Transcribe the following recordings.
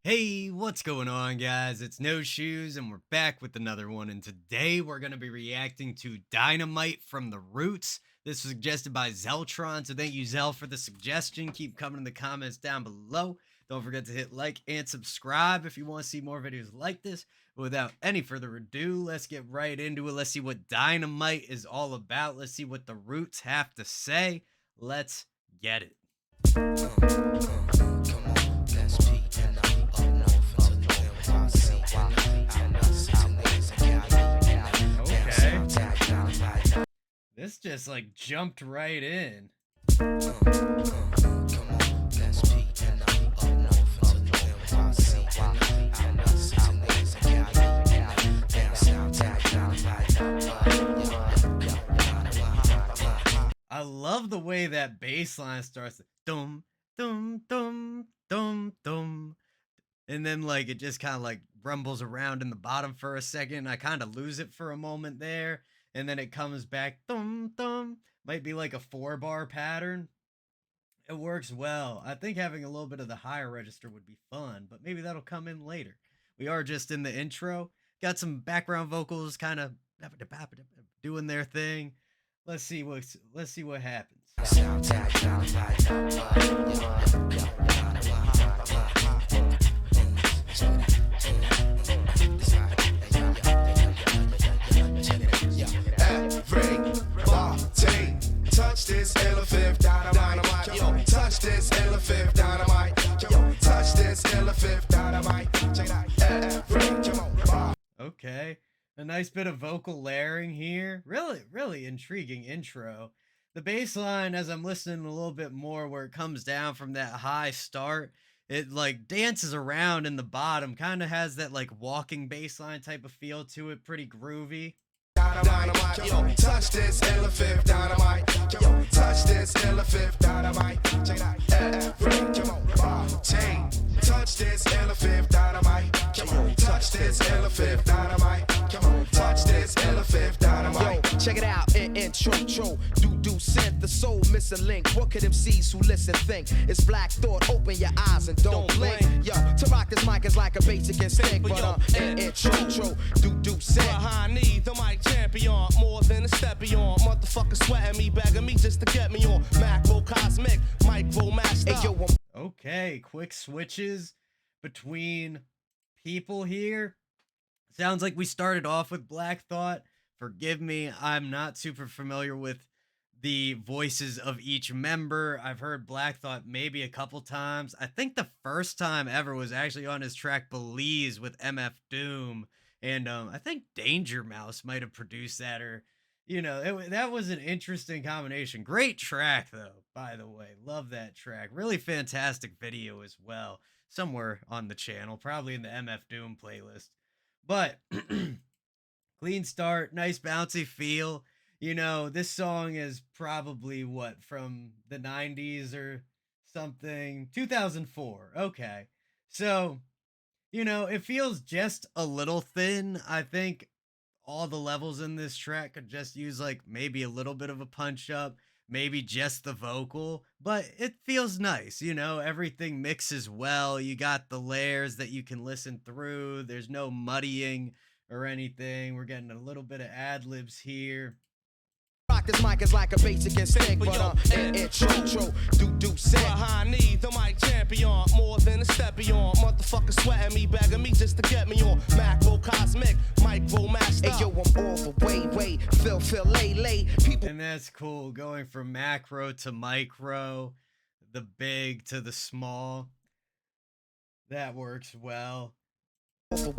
Hey, what's going on, guys? It's No Shoes, and we're back with another one. And today we're going to be reacting to Dynamite from The Roots. This was suggested by Zeltron, so thank you, Zel, for the suggestion. Keep coming in the comments down below. Don't forget to hit like and subscribe if you want to see more videos like this. Without any further ado, let's get right into it. Let's see what Dynamite is all about. Let's see what The Roots have to say. Let's get it. This just like jumped right in. I love the way that bass line starts. Dum, dum, dum, dum, dum. And then like it just kind of like rumbles around in the bottom for a second. I kind of lose it for a moment there. And then it comes back. Dum, dum. Might be like a 4-bar pattern. It works well. I think having a little bit of the higher register would be fun, but maybe that'll come in later. We are just in the intro. Got some background vocals kind of doing their thing. Let's see what happens. Touch this elephant dynamite, yo. Touch this elephant dynamite, yo. Touch this elephant dynamite. Check it out. Okay, a nice bit of vocal layering here. Really intriguing intro. The bass line, as I'm listening a little bit more, where it comes down from that high start, it like dances around in the bottom. Kind of has that like walking bass line type of feel to it. Pretty groovy. Dynamite, yo. Touch this elephant dynamite, yo. Touch this elephant dynamite. Check it out. Touch this elephant dynamite. Come on, touch this elephant dynamite. Come on, touch this elephant dynamite. Yo, check it out. Intro, do sent the soul missing link. What could MCs who listen think? It's black thought. Open your eyes and don't blink. Yo, to rock this mic is like a basic instinct, but intro, do sent. Behind me, the mic champion, more than a stepion. Motherfucker sweating me, begging me just to get me on. Macro cosmic, micro master. Hey, yo, Okay, quick switches between people here. Sounds like we started off with Black Thought. Forgive me, I'm not super familiar with the voices of each member. I've heard Black Thought maybe a couple times. I think the first time ever was actually on his track Belize with MF Doom. And I think Danger Mouse might have produced that, or that was an interesting combination. Great track though, by the way. Love that track. Really fantastic video as well. Somewhere on the channel, probably in the MF Doom playlist. But clean start, nice bouncy feel. This song is probably what, from the 90s or something? 2004. Okay. So, it feels just a little thin. I think all the levels in this track could just use like maybe a little bit of a punch up, maybe just the vocal, but it feels nice. Everything mixes well. You got the layers that you can listen through. There's no muddying or anything. We're getting a little bit of ad libs here. rock this mic is like a basic instinct, but intro, do sent. Behind me, the mic champion, more than a stepion. Motherfucker sweating me, begging me just to get me on. Macro cosmic, micro master. Hey yo, I'm all the way, feel, lay. People. And that's cool, going from macro to micro, the big to the small. That works well.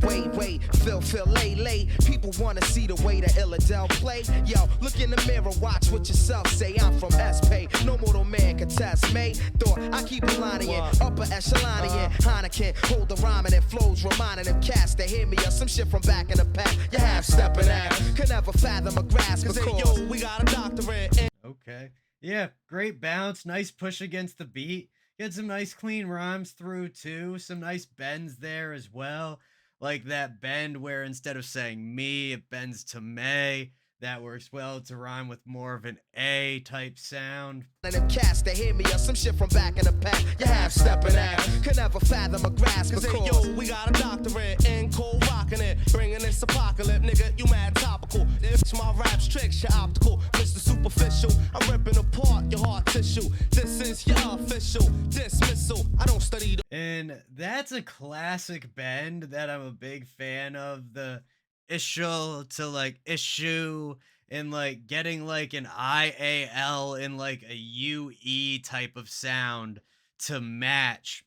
Way, feel, lay. People wanna see the way the Illadel play. Yo, look in the mirror, watch what yourself say. I'm from S-Pay, no mortal man can test me. Thought I keep it lining in, upper echelon in. Heineken, hold the rhyming and flows, reminding them cats to hear me or some shit from back in the past. You half stepping ass, could never fathom a grasp. Cause hey, yo, we got a doctorate. Okay, yeah, great bounce, nice push against the beat. Get some nice clean rhymes through too. Some nice bends there as well. Like that bend where instead of saying me, it bends to may. That works well to rhyme with more of an A type sound. And them cats that hear me or some shit from back in the pack. You half stepping ass could never fathom a grasp. Cause hey, Because yo, we got a doctorate in cold rockin' it. Bringing this apocalypse, nigga, you mad topical. If my rap's tricks, you're optical. Mr. Superficial, I'm ripping apart your heart tissue. This is your official dismissal. I don't study the. And that's a classic bend that I'm a big fan of. The issue to like issue and like getting like an IAL and like a UE type of sound to match.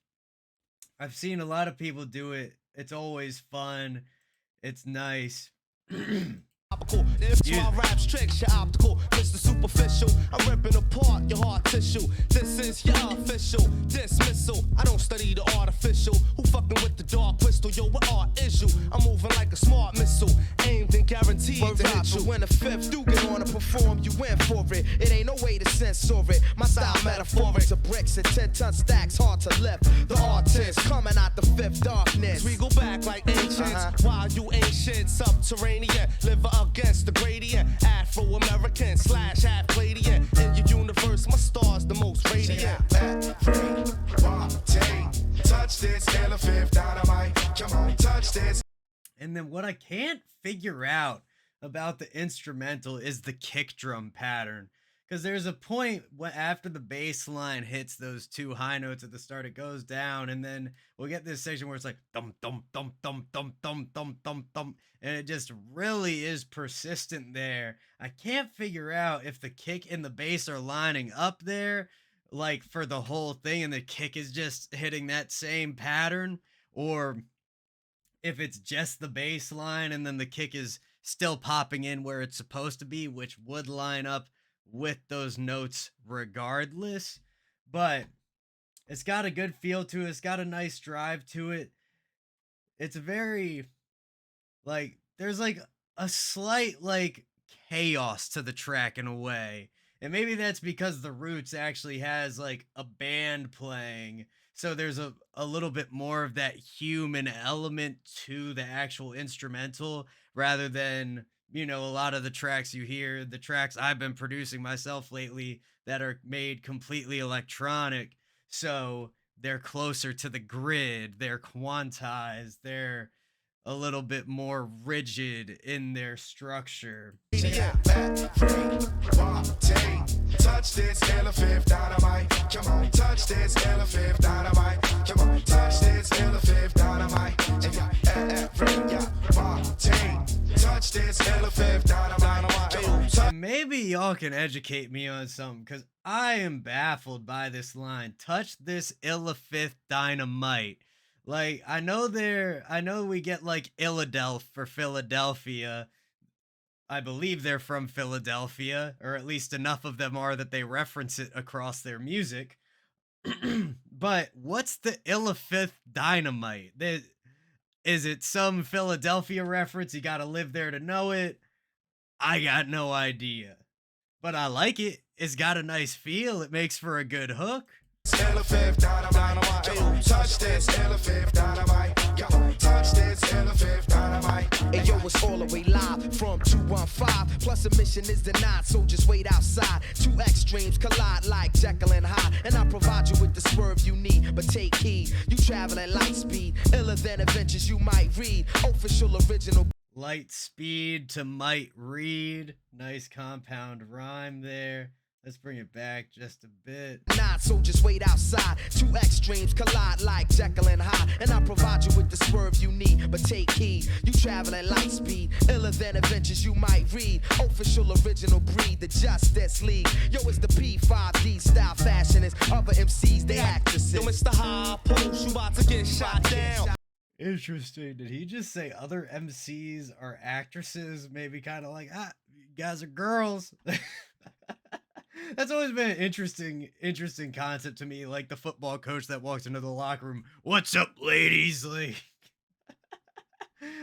I've seen a lot of people do it. It's always fun. It's nice. If my rap's tricks, you're optical. Mr. Superficial, I'm ripping apart your heart tissue. This is your official dismissal. I don't study the artificial. Who fucking with the dark crystal? Yo, what art is you? I'm moving like a smart missile, aimed and guaranteed to hit you. when the fifth do get on to perform, you win for it. It ain't no way to censor it. My style metaphoric to bricks and 10-ton stacks, hard to lift. The artist coming out the fifth darkness. We go back like ancients, while you ain't shit subterranean. Live against the gradient, Afro-American / half Palladian. In your universe, my star's the most radiant. Touch this elephant, dynamite. Come on, touch this. And then what I can't figure out about the instrumental is the kick drum pattern. Because there's a point after the bass line hits those two high notes at the start, it goes down, and then we'll get this section where it's like dum dum dum dum dum dum dum dum dum, and it just really is persistent there. I can't figure out if the kick and the bass are lining up there, like for the whole thing, and the kick is just hitting that same pattern, or if it's just the bass line and then the kick is still popping in where it's supposed to be, which would line up with those notes regardless. But it's got a good feel to it. It's got a nice drive to it. It's very like there's like a slight like chaos to the track in a way. And maybe that's because the Roots actually has like a band playing. So there's a little bit more of that human element to the actual instrumental rather than, you know, a lot of the tracks you hear, the tracks I've been producing myself lately that are made completely electronic. So they're closer to the grid, they're quantized, they're a little bit more rigid in their structure. Touch this elephant, dynamite. Come on, touch this elephant, dynamite. Come on, touch this elephant, dynamite. Touch this elephant, dynamite. And maybe y'all can educate me on something, because I am baffled by this line. Touch this illifith dynamite. Like, I know we get like Illadelph for Philadelphia. I believe they're from Philadelphia, or at least enough of them are that they reference it across their music. But what's the illifith dynamite? Is it some Philadelphia reference? You gotta live there to know it. I got no idea. But I like it. It's got a nice feel. It makes for a good hook. Elephant, dynamite. Touch this elephant, dynamite. Touch this elephant, dynamite. Hey yo, it's all the way live from 215. Plus admission is denied, so just wait outside. Two extremes collide like Jekyll and Hyde, and I provide you with the swerve you need. But take heed, you travel at light speed, iller than adventures you might read. Official original. Light speed to might read. Nice compound rhyme there. Let's bring it back just a bit. Not so just wait outside. Two extremes collide like Jekyll and Hyde, and I provide you with the swerve you need. But take heed, you travel at light speed, iller than adventures you might read. Official original breed, the Justice League. Yo, it's the P5D style fashionist. Other MCs, they actresses. Yo, Mr. High Post, you about to get shot down. Interesting. Did he just say other MCs are actresses? Maybe kind of like, you guys are girls. That's always been an interesting concept to me. Like the football coach that walks into the locker room. What's up, ladies? Like,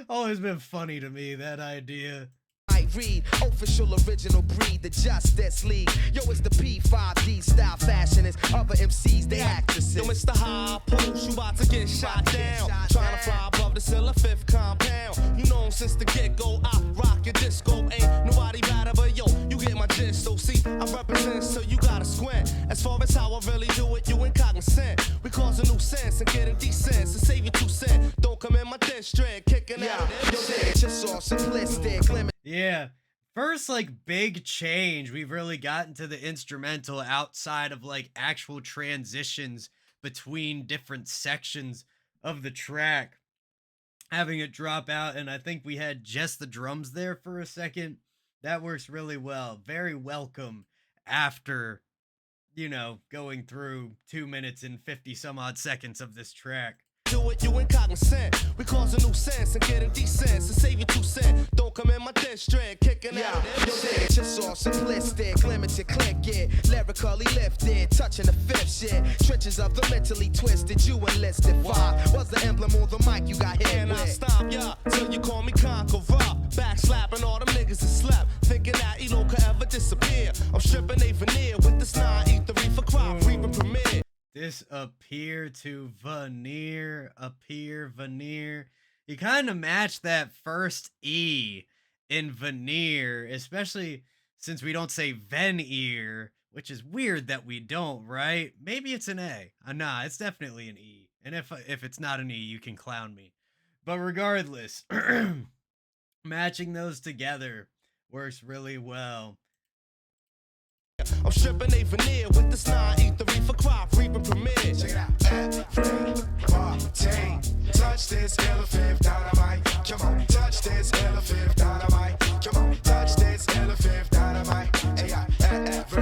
always been funny to me, that idea. Dynamite read, official original breed, the Justice League. Yo, it's the P5D style fashionist. Other MCs, they actresses. Yo, Mr. High Post, you about to get shot down. Trying to fly above the cellar fifth compound. You know since the get-go, I rock your disco. Ain't nobody better but yo, you get my gist. So see, I represent, so you gotta squint. As far as how I really do it, you incognizant. We cause a new sense and getting decent. So save your 2 cents. Don't come in my district, kicking out. Just all simplistic, limit. Yeah. First, like, big change. We've really gotten to the instrumental outside of, like, actual transitions between different sections of the track. Having it drop out, and I think we had just the drums there for a second. That works really well. Very welcome after, you know, going through 2 minutes and 50 some odd seconds of this track. Do it, you incognizant. We cause a new sense and getting decent. So save your 2 cents. Don't come in my district, kicking out. Just all simplistic, limited, click it. Lyrically lifted, touching the fifth shit. Trenches of the mentally twisted, you enlisted. 5 was the emblem on the mic you got hit And with. I stop ya till you call me conqueror. Backslapping all them niggas that slept, thinking that Elo could ever disappear. I'm stripping a veneer with this 9 for crop, reaping premiere. Disappear to veneer, appear, veneer. You kind of match that first E in veneer, especially since we don't say veneer, which is weird that we don't, right? Maybe it's an A. Nah, it's definitely an E. And if it's not an E, you can clown me. But regardless, matching those together works really well. I'm stripping a veneer with this 9 for crop, reaping premiere. Check it out. Every party. Touch this elephant dynamite. Come on, touch this elephant dynamite. Come on, touch this elephant dynamite. Hey, every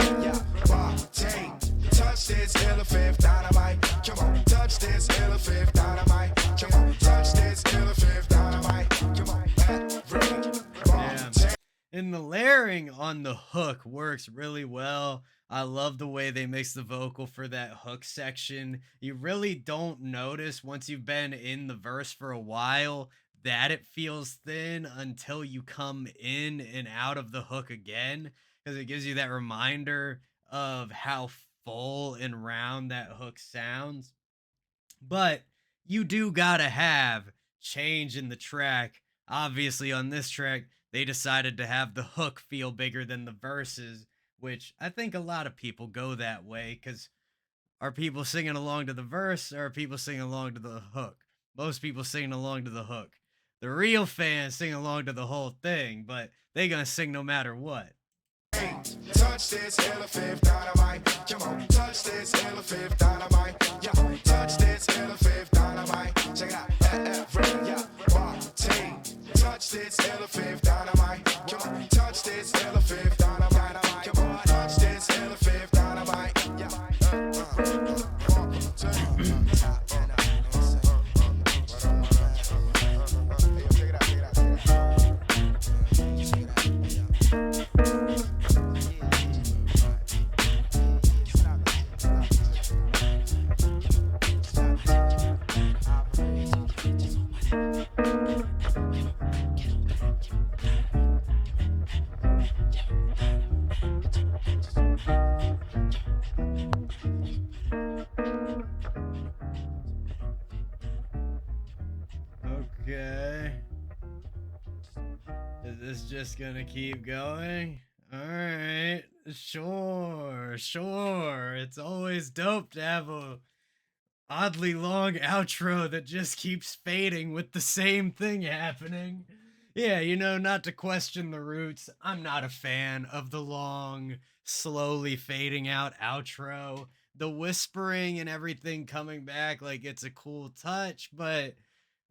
party. Touch this elephant dynamite. Come on, touch this elephant dynamite. Come on, touch this elephant dynamite. Come on, every party. And the layering on the hook works really well. I love the way they mix the vocal for that hook section. You really don't notice once you've been in the verse for a while that it feels thin until you come in and out of the hook again, because it gives you that reminder of how full and round that hook sounds. But you do gotta have change in the track. Obviously, on this track, they decided to have the hook feel bigger than the verses, which I think a lot of people go that way, because are people singing along to the verse, or are people singing along to the hook? Most people singing along to the hook. The real fans sing along to the whole thing, but they gonna sing no matter what. Touch this elephant dynamite. Come on, touch this elephant dynamite. Yeah, touch this elephant dynamite. Check it out. Every party. Touch this elephant dynamite. Come on, touch this elephant dynamite. Come on, touch this elephant dynamite. Okay. Is this just gonna keep going? Alright. Sure. It's always dope to have a oddly long outro that just keeps fading with the same thing happening. Yeah, you know, not to question the roots, I'm not a fan of the long, slowly fading out outro. The whispering and everything coming back, like, it's a cool touch, but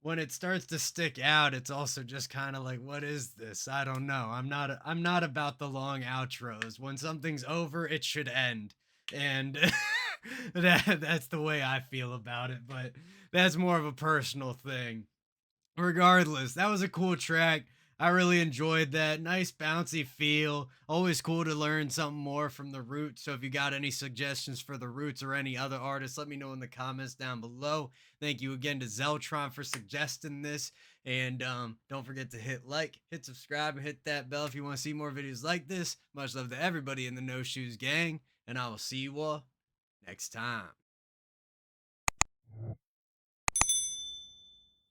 when it starts to stick out, it's also just kind of like, what is this? I don't know. I'm not about the long outros. When something's over, it should end. And that's the way I feel about it, but that's more of a personal thing. Regardless, that was a cool track. I really enjoyed that. Nice bouncy feel. Always cool to learn something more from the Roots. So if you got any suggestions for the Roots or any other artists, let me know in the comments down below. Thank you again to Zeltron for suggesting this. And don't forget to hit like, hit subscribe, and hit that bell if you want to see more videos like this. Much love to everybody in the No Shoes Gang, and I will see you all next time.